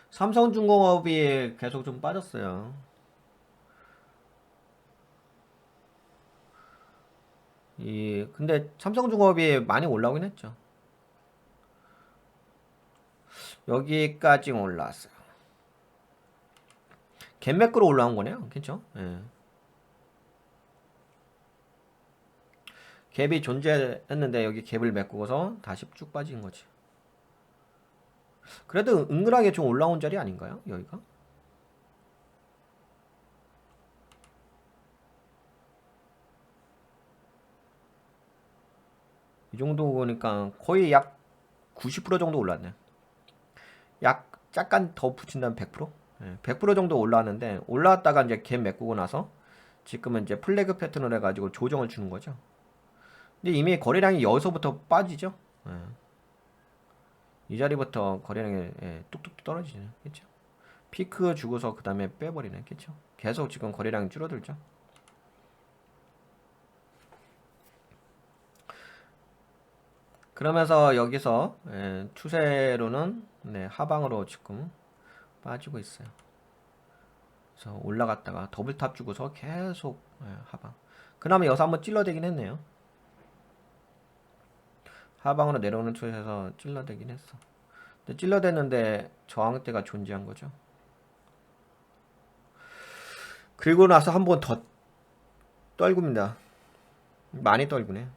삼성중공업이 계속 좀 빠졌어요. 근데 삼성중공업이 많이 올라오긴 했죠. 여기까지 올라왔어요. 갭 매크로 올라온 거네요. 그쵸? 예. 갭이 존재했는데 여기 갭을 메꾸고서 다시 쭉 빠진 거지. 그래도 은근하게 좀 올라온 자리 아닌가요? 여기가? 이 정도 보니까 거의 약 90% 정도 올랐네. 약 약간 더 붙인다면 100%? 예, 100% 정도 올라왔는데 올라왔다가 이제 갭 메꾸고 나서 지금은 이제 플래그 패턴을 해가지고 조정을 주는 거죠. 근데 이미 거래량이 여기서부터 빠지죠. 예, 이 자리부터 거래량이 뚝뚝 떨어지네. 그렇죠? 피크 주고서 그 다음에 빼버리네. 그렇죠? 계속 지금 거래량이 줄어들죠. 그러면서 여기서 추세로는 하방으로 지금 빠지고 있어요. 그래서 올라갔다가 더블탑 주고서 계속 하방. 그나마 여기서 한번 찔러대긴 했네요. 하방으로 내려오는 추세에서 찔러대긴 했어. 근데 찔러댔는데 저항대가 존재한 거죠. 그리고 나서 한 번 더 떨굽니다. 많이 떨구네.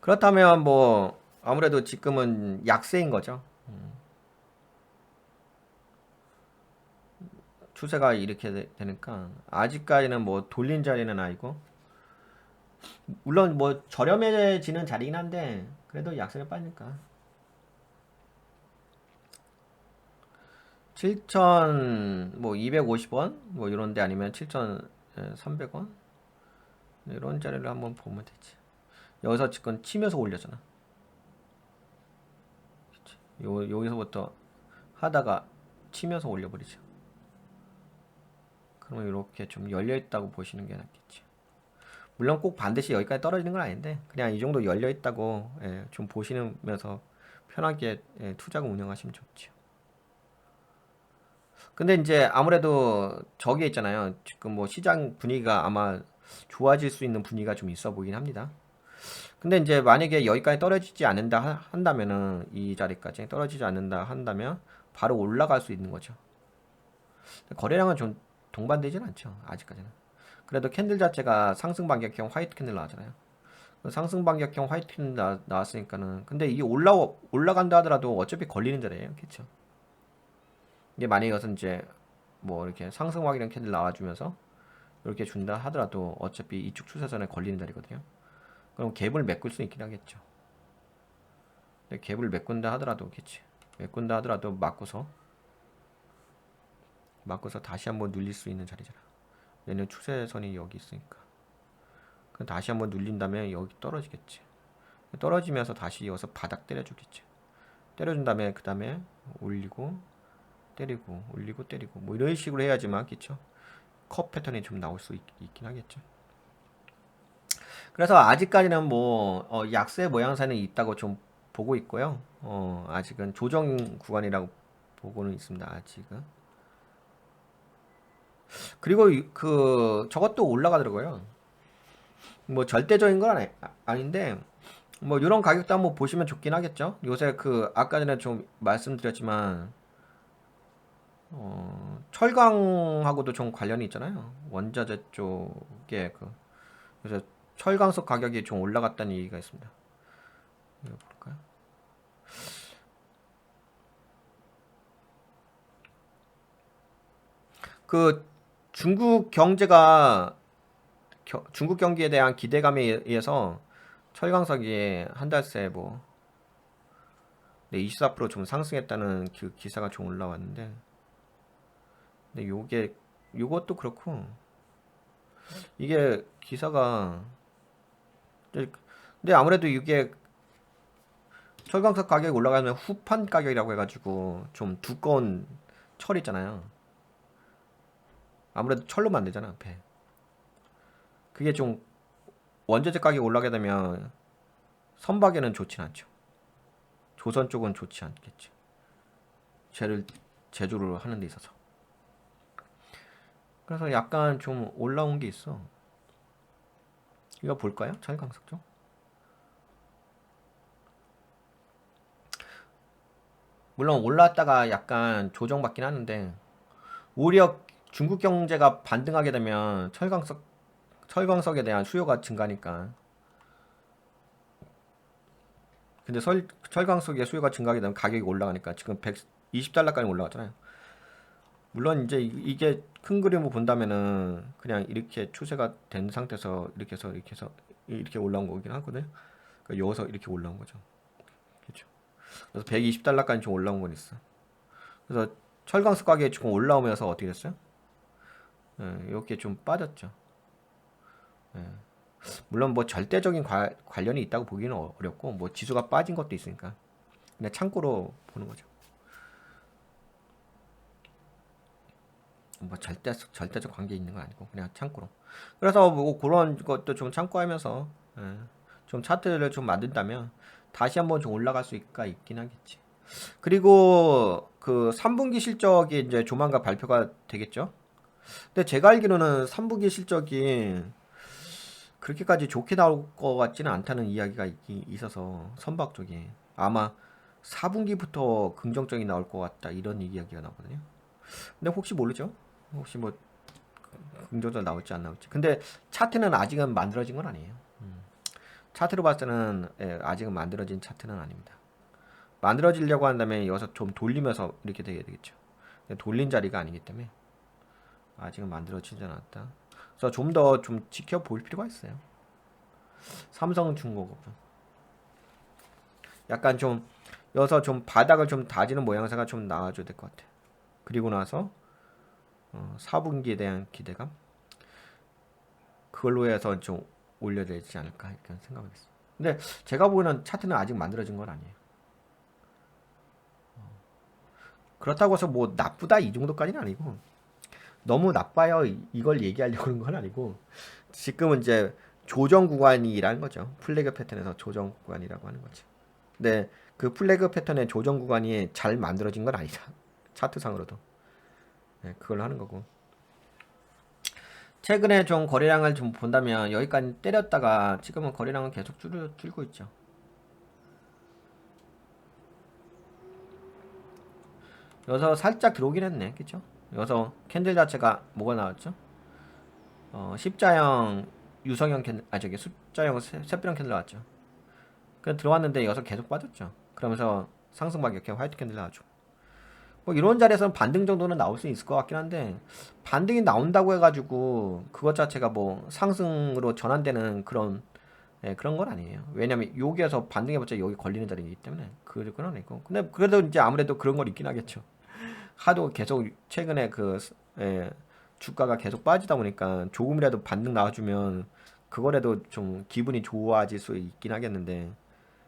그렇다면 뭐 아무래도 지금은 약세인 거죠. 추세가 이렇게 되니까 아직까지는 뭐 돌린 자리는 아니고 물론 뭐 저렴해지는 자리긴 한데 그래도 약세를 빠니까 7천 뭐 250원 뭐 이런 데 아니면 7,300원 이런 자리를 한번 보면 되지. 여기서 지금 치면서 올렸잖아. 여기서부터 하다가 치면서 올려버리죠. 그러면 이렇게 좀 열려있다고 보시는 게 낫겠지. 물론 꼭 반드시 여기까지 떨어지는 건 아닌데 그냥 이 정도 열려있다고 좀 보시면서 편하게 투자금 운영하시면 좋죠. 근데 이제 아무래도 저기 있잖아요. 지금 뭐 시장 분위기가 아마 좋아질 수 있는 분위기가 좀 있어 보이긴 합니다. 근데 이제 만약에 여기까지 떨어지지 않는다 한다면은 이 자리까지 떨어지지 않는다 한다면 바로 올라갈 수 있는 거죠. 거래량은 좀 동반되진 않죠. 아직까지는. 그래도 캔들 자체가 상승 반격형 화이트 캔들 나왔잖아요. 그 상승 반격형 화이트 캔들 나왔으니까는 근데 이게 올라간다 하더라도 어차피 걸리는 자리예요. 그렇죠? 이게 만약에 여기서 이제 뭐 이렇게 상승 확인형 캔들 나와주면서 이렇게 준다 하더라도 어차피 이쪽 추세선에 걸리는 자리거든요. 그럼 갭을 메꿀 수 있긴 하겠죠. 근데 갭을 메꾼다 하더라도 그치. 메꾼다 하더라도 맞고서 다시 한번 눌릴 수 있는 자리잖아. 얘는 추세선이 여기 있으니까. 그럼 다시 한번 눌린다면 여기 떨어지겠지. 떨어지면서 다시 이어서 바닥 때려주겠지. 때려준 다음에 그 다음에 올리고 때리고 올리고 때리고 뭐 이런 식으로 해야지만 그쵸? 컵 패턴이 좀 나올 수 있긴 하겠죠. 그래서 아직까지는 뭐 약세 모양새는 있다고 좀 보고 있고요. 아직은 조정 구간이라고 보고는 있습니다. 아직은. 그리고 그 저것도 올라가더라고요. 뭐 절대적인 건 아닌데 뭐 이런 가격도 한번 보시면 좋긴 하겠죠. 요새 그 아까 전에 좀 말씀드렸지만 철강하고도 좀 관련이 있잖아요. 원자재 쪽에 그래서 철강석 가격이 좀 올라갔다는 얘기가 있습니다. 이거 볼까요? 그 중국 경제가 중국 경기에 대한 기대감에 의해서 철강석이 한 달 새 뭐 24%좀 상승했다는 그 기사가 좀 올라왔는데 근데 요것도 그렇고 이게 기사가 근데 아무래도 이게 철강석 가격이 올라가면 후판 가격이라고 해가지고 좀 두꺼운 철 있잖아요. 아무래도 철로 만들잖아 배. 그게 좀 원자재 가격이 올라가게 되면 선박에는 좋진 않죠. 조선 쪽은 좋지 않겠지. 쟤를 제조를 하는 데 있어서. 그래서 약간 좀 올라온 게 있어. 이거 볼까요? 철강석 좀. 물론 올라왔다가 약간 조정받긴 하는데 오히려 중국 경제가 반등하게 되면 철광석에 대한 수요가 증가니까. 근데 철광석의 수요가 증가하게 되면 가격이 올라가니까 지금 120달러까지 올라갔잖아요. 물론 이제 이게 큰 그림을 본다면은 그냥 이렇게 추세가 된 상태에서 이렇게 해서 이렇게 올라온 거긴 하거든요. 그러니까 여기서 이렇게 올라온 거죠. 그렇죠. 그래서 120달러까지 좀 올라온 건 있어. 그래서 철강석 가격이 조금 올라오면서 어떻게 됐어요? 이렇게 좀 빠졌죠. 예. 물론 뭐 절대적인 관련이 있다고 보기는 어렵고 뭐 지수가 빠진 것도 있으니까 그냥 참고로 보는 거죠. 뭐 절대적 관계 있는 건 아니고 그냥 참고로. 그래서 뭐 그런 것도 좀 참고하면서 좀 차트를 좀 만든다면 다시 한번 좀 올라갈 수가 있긴 하겠지. 그리고 그 3분기 실적이 이제 조만간 발표가 되겠죠. 근데 제가 알기로는 3분기 실적이 그렇게까지 좋게 나올 것 같지는 않다는 이야기가 있어서 선박 쪽에 아마 4분기부터 긍정적이 나올 것 같다 이런 이야기가 나오거든요. 근데 혹시 모르죠? 혹시 뭐 긍정적 나올지 안 나올지. 근데 차트는 아직은 만들어진 건 아니에요. 차트로 봤을 때는 아직은 만들어진 차트는 아닙니다. 만들어지려고 한다면 여기서 좀 돌리면서 이렇게 되게 되겠죠. 돌린 자리가 아니기 때문에 아직은 만들어지지 않았다. 그래서 좀 더 좀 지켜볼 필요가 있어요. 삼성중공업 약간 좀 여기서 좀 바닥을 좀 다지는 모양새가 좀 나와줘야 될 것 같아. 그리고 나서 4분기에 대한 기대감 그걸로 해서 좀 올려야 되지 않을까 이렇게 생각을 했어요. 근데 제가 보기에는 차트는 아직 만들어진 건 아니에요. 그렇다고 해서 뭐 나쁘다 이 정도까지는 아니고 너무 나빠요 이걸 얘기하려고 그런 건 아니고 지금은 이제 조정 구간이라는 거죠. 플래그 패턴에서 조정 구간이라고 하는 거죠. 근데 그 플래그 패턴의 조정 구간이 잘 만들어진 건 아니다. 차트상으로도. 네, 그걸 하는 거고. 최근에 좀 거래량을 좀 본다면 여기까지 때렸다가 지금은 거래량은 계속 줄고 있죠. 여기서 살짝 들어오긴 했네. 그쵸? 여기서 캔들 자체가 뭐가 나왔죠? 십자형 유성형 캔들, 저기 숫자형 샛별형 캔들 나왔죠. 그냥 들어왔는데 여기서 계속 빠졌죠. 그러면서 상승막 이렇게 화이트 캔들 나왔죠. 뭐 이런 자리에서는 반등 정도는 나올 수 있을 것 같긴 한데 반등이 나온다고 해가지고 그것 자체가 뭐 상승으로 전환되는 그런 건 아니에요. 왜냐면 여기에서 반등해봤자 여기 걸리는 자리이기 때문에 그건 아니고. 근데 그래도 이제 아무래도 그런 걸 있긴 하겠죠. 하도 계속 최근에 주가가 계속 빠지다 보니까 조금이라도 반등 나와주면 그거라도 좀 기분이 좋아질 수 있긴 하겠는데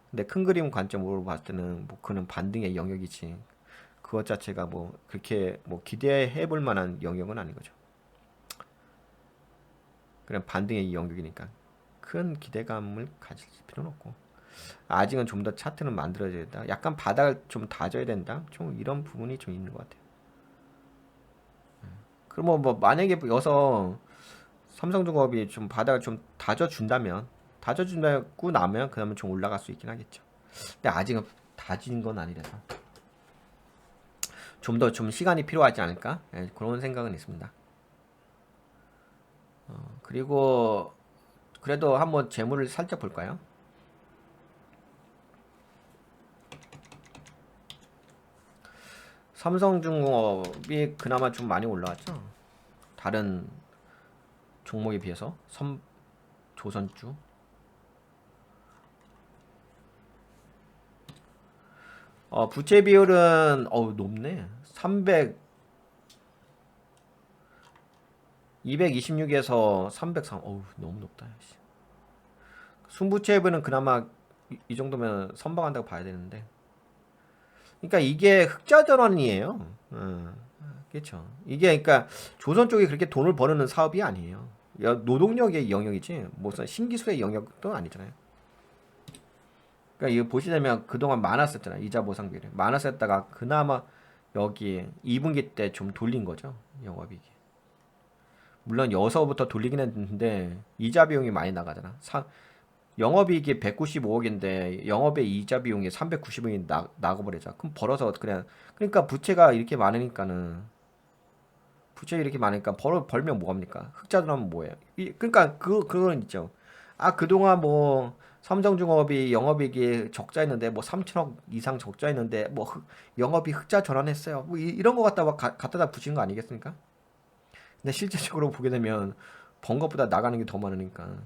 근데 큰 그림 관점으로 봤을 때는 뭐 그는 반등의 영역이지 그것 자체가 뭐 그렇게 뭐 기대해 볼 만한 영역은 아닌 거죠. 그냥 반등의 영역이니까 큰 기대감을 가질 필요는 없고 아직은 좀 더 차트는 만들어져야 된다. 약간 바닥을 좀 다져야 된다. 좀 이런 부분이 좀 있는 것 같아요. 그럼 뭐 만약에 여서 삼성중공업이 좀 바닥을 좀 다져준다고 나면 그다음에 좀 올라갈 수 있긴 하겠죠. 근데 아직은 다진 건 아니라서 좀 더 좀 시간이 필요하지 않을까? 그런 생각은 있습니다. 그리고 그래도 한번 재물을 살짝 볼까요? 삼성중공업이 그나마 좀 많이 올라왔죠. 다른 종목에 비해서 조선주 부채 비율은 높네. 226에서 303. 너무 높다. 순부채비는 그나마 이 정도면 선방한다고 봐야 되는데. 그러니까 이게 흑자 전환이에요. 그렇죠. 이게 그러니까 조선 쪽이 그렇게 돈을 버는 사업이 아니에요. 노동력의 영역이지 무슨 신기술의 영역도 아니잖아요. 그러니까 이거 보시려면 그동안 많았었잖아요. 이자 보상 비율이 많았었다가 그나마 여기 2분기 때 좀 돌린 거죠. 영업이익이. 물론 여서부터 돌리긴 했는데 이자 비용이 많이 나가잖아. 영업이익이 195억인데 영업의 이자 비용이 390억이 나가버리자. 그럼 벌어서 그냥 그러니까 부채가 이렇게 많으니까는 벌면 뭐합니까? 흑자 들어가면 뭐예요? 그러니까 그건 있죠. 아 그동안 뭐 삼성중업이 영업이익이 적자였는데 뭐 3천억 이상 적자였는데 뭐 영업이 흑자 전환했어요. 뭐 이런 거 갖다다 붙이는 거 아니겠습니까? 근데 실제적으로 보게 되면 번 것보다 나가는 게 더 많으니까.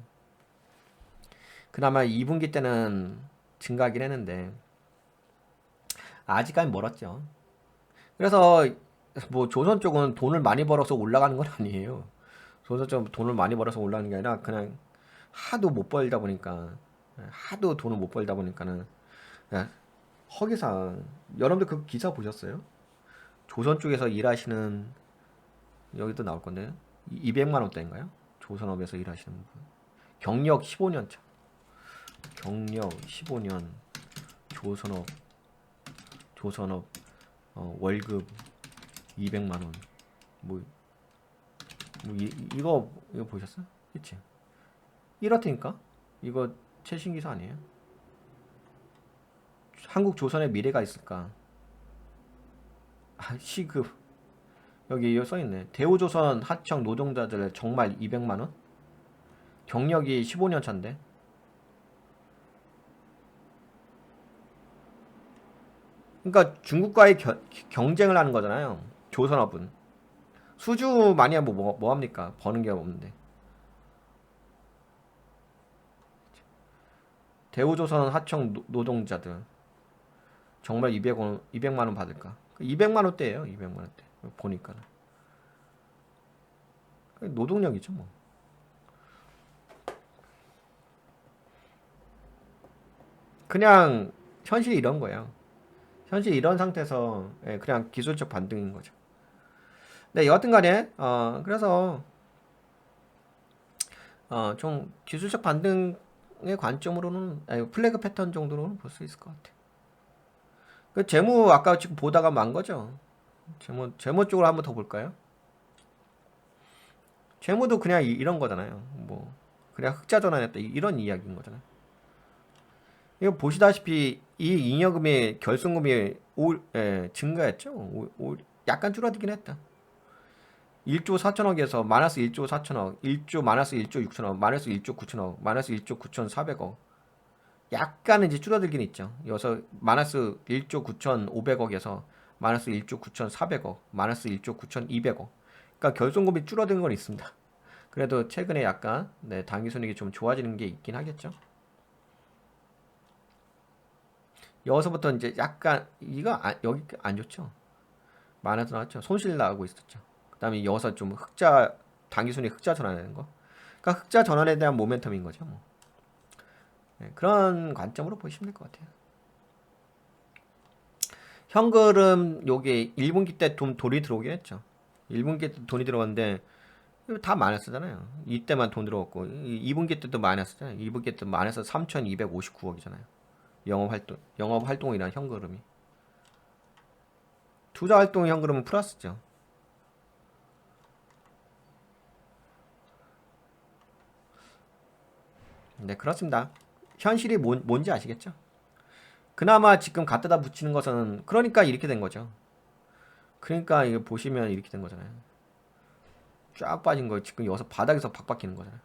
그나마 2분기 때는 증가하긴 했는데 아직까지 멀었죠. 그래서 뭐 조선 쪽은 돈을 많이 벌어서 올라가는 건 아니에요. 조선 쪽은 돈을 많이 벌어서 올라가는 게 아니라 그냥 하도 못 벌다 보니까 하도 돈을 못 벌다 보니까는 그냥 허기상 여러분들 그 기사 보셨어요? 조선 쪽에서 일하시는 여기도 나올 건데 200만 원대인가요? 조선업에서 일하시는 분. 경력 15년 차. 경력 15년 조선업 월급 200만 원. 뭐, 이거 보셨어? 그치? 이렇다니까? 이거 최신 기사 아니에요? 한국 조선의 미래가 있을까? 아, 시급. 여기 써있네. 대우조선 하청 노동자들 정말 200만 원? 경력이 15년 차인데. 그러니까 중국과의 경쟁을 하는 거잖아요. 조선업은. 수주 많이 하면 뭐 합니까? 버는 게 없는데. 대우조선 하청 노동자들 정말 200만 원 받을까? 200만 원대예요. 200만 원대. 보니까는. 노동력이죠, 뭐. 그냥 현실이 이런 거예요. 현실이 이런 상태에서 그냥 기술적 반등인 거죠. 네, 여하튼 간에 그래서 좀 기술적 반등의 관점으로는 플래그 패턴 정도로는 볼 수 있을 것 같아요. 그 재무 아까 지금 보다가 만 거죠. 재무 쪽으로 한번 더 볼까요? 재무도 그냥 이런 거잖아요. 뭐 그냥 흑자 전환했다 이런 이야기인 거잖아요. 이거 보시다시피 이 잉여금의 결손금이 증가했죠. 약간 줄어들긴 했다. 1조 4천억에서 마이너스 1조 4천억, 1조 마이너스 1조 6천억, 마이너스 1조 9천억, 마이너스 1조 9천4백억. 약간은 이제 줄어들긴 있죠. 여기서 마이너스 1조 9천5백억에서 마이너스 1조 9천4백억, 마이너스 1조 9천2백억. 그러니까 결손금이 줄어든 건 있습니다. 그래도 최근에 약간 당기순이익이 좀 좋아지는 게 있긴 하겠죠. 여기서부터 이제 약간 여기 안 좋죠. 마이너스 나왔죠. 손실 나고 있었죠. 그다음에 여기서 좀 당기순이 흑자 전환하는 거. 그러니까 흑자 전환에 대한 모멘텀인 거죠. 뭐. 그런 관점으로 보시면 될 것 같아요. 현금은 요게 1분기 때 좀 돈이 들어오긴 했죠. 1분기 때 돈이 들어갔는데 다 마이너스잖아요. 이때만 돈 들어갔고 2분기 때도 마이너스잖아요. 2분기 때 마이너스 3,259억이잖아요. 영업 활동이란 현금이. 투자 활동 현금은 플러스죠. 네, 그렇습니다. 현실이 뭔지 아시겠죠? 그나마 지금 갖다 붙이는 것은 그러니까 이렇게 된 거죠. 그러니까 이거 보시면 이렇게 된 거잖아요. 쫙 빠진 거 지금 여기서 바닥에서 박박히는 거잖아요.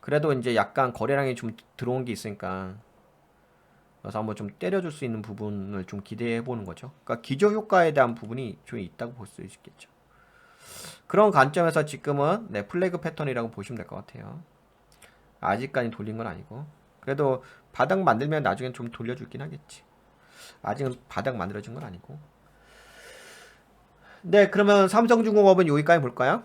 그래도 이제 약간 거래량이 좀 들어온 게 있으니까 그래서 한번 좀 때려줄 수 있는 부분을 좀 기대해 보는 거죠. 그러니까 기저 효과에 대한 부분이 좀 있다고 볼 수 있겠죠. 그런 관점에서 지금은 플래그 패턴이라고 보시면 될 것 같아요. 아직까지 돌린 건 아니고 그래도 바닥 만들면 나중엔 좀 돌려주긴 하겠지. 아직은 바닥 만들어진 건 아니고. 네, 그러면 삼성중공업은 여기까지 볼까요?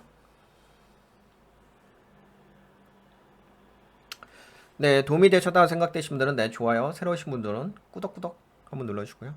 네, 도움이 되셨다고 생각되신 분들은 좋아요, 새로 오신 분들은 꾸덕꾸덕 한번 눌러주시고요.